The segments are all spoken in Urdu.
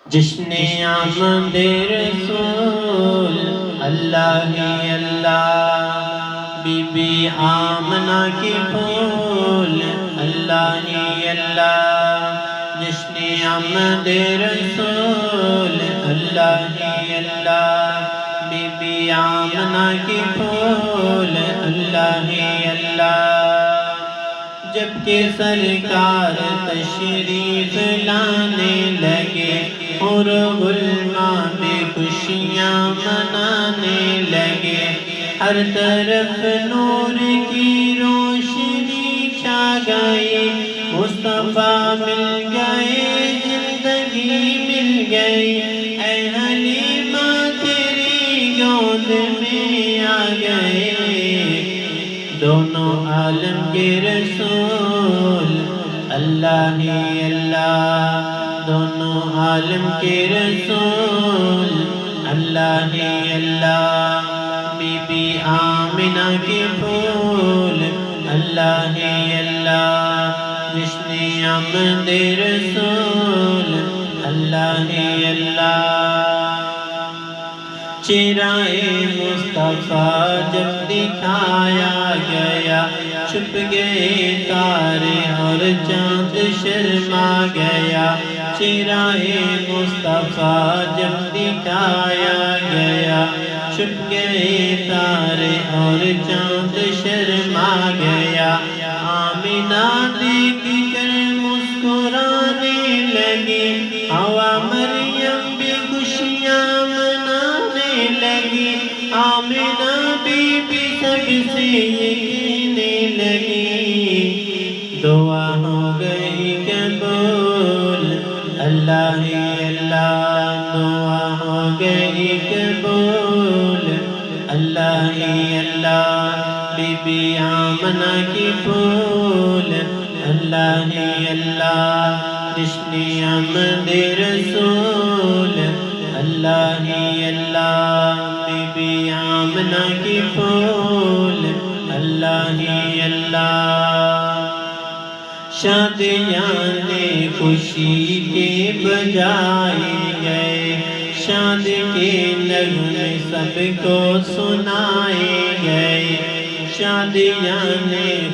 جشن آمد رسول اللہ ہی اللہ، بی بی آمنہ کی پھول اللہ ہی اللہ، جشن آمد رسول اللہ ہی اللہ، بی بی آمنہ کی پھول اللہ ہی اللہ۔ جبکہ سرکار تشریف لانے لگے، اور غلماں بے خوشیاں منانے لگے، ہر طرف نور کی روشنی چھا گئی، مصطفیٰ مل گئے، زندگی مل گئی، اے حلیمہ تیری گود میں آ گئے، دونوں عالم کے رسول اللہ ہی اللہ، دونوں عالم کے رسول اللہ ہی اللہ، بی بی آمنہ کی پھول اللہ ہی اللہ، جشن آمد رسول اللہ ہی اللہ۔ چہرہ مصطفیٰ جب دکھایا گیا، چھپ گئے تارے اور چاند شرما گیا، چہرہ مصطفیٰ جب دکھایا گیا، چھپ گئے تارے اور چاند شرما گیا، آمنہ دیکھ کر مسکرانے لگی، ہوا مریم بھی خوشیاں منانے لگی، آمنہ بی بی سب سے یہ کہنے لگی، دعا ہو گئی قبول اللہ ہی اللہ، دعا ہو گئی قبول اللہ ہی اللہ، بی بی آمنہ کی پھول اللہ ہی اللہ، جشن آمد رسول اللہ ہی اللہ، بی بی آمنہ کی پھول اللہ ہی اللہ۔ شادیاں خوشی کے بجائے گئے، شاد کے نغمے سب کو سنائے گئے، شادیاں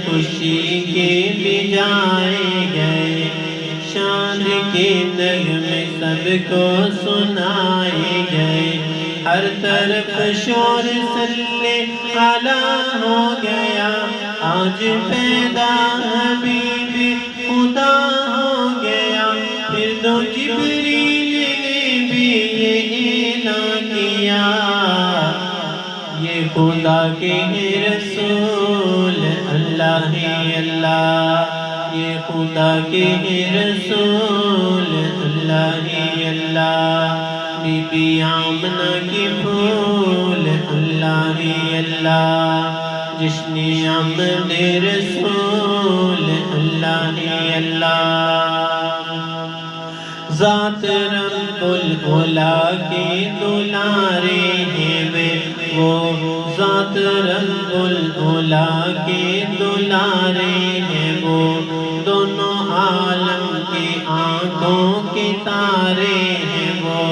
خوشی کے بجائے گئے، شاد کے نغمے سب کو سنائے گئے، ہر طرف شور صلی علیہ ہو گیا، آج پیدا حبیب خدا ہو گیا، پھر دو جبریل نے بھی یہ اعلان کیا، یہ خدا کے رسول اللہ ہی اللہ، یہ خدا کے رسول اللہ ہی اللہ، بی بی آمنہ کی پھول اللہ ہی اللہ، جشن آمد رسول اللہ ہی اللہ۔ ذات رب العلا کے دلارے ہیں وہ، ذات رب العلا کے دلارے ہیں وہ، دونوں عالم کی آنکھوں کے تارے ہیں وہ،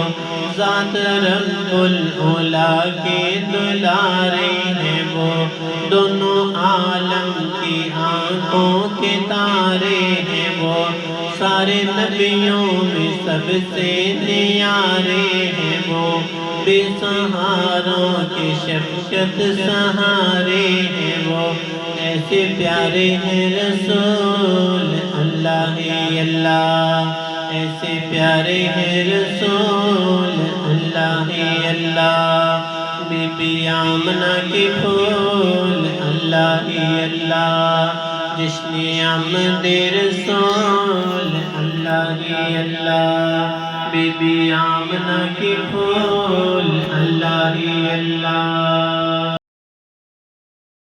ذات رب العلا کے دلارے ہیں وہ، دونوں عالم کی آنکھوں کے تارے ہیں وہ، سارے نبیوں میں سب سے نیارے ہیں وہ، بے سہاروں کے شفقت سہارے ہیں وہ، ایسے پیارے ہیں رسول اللہ ہی اللہ، ایسے پیارے ہیں رسول اللہ ہی اللہ، بی بی آمنہ کی پھول اللہ ہی اللہ، جشن آمد رسول اللہ ہی اللہ، بی بی آمنہ کی پھول اللہ ہی اللہ۔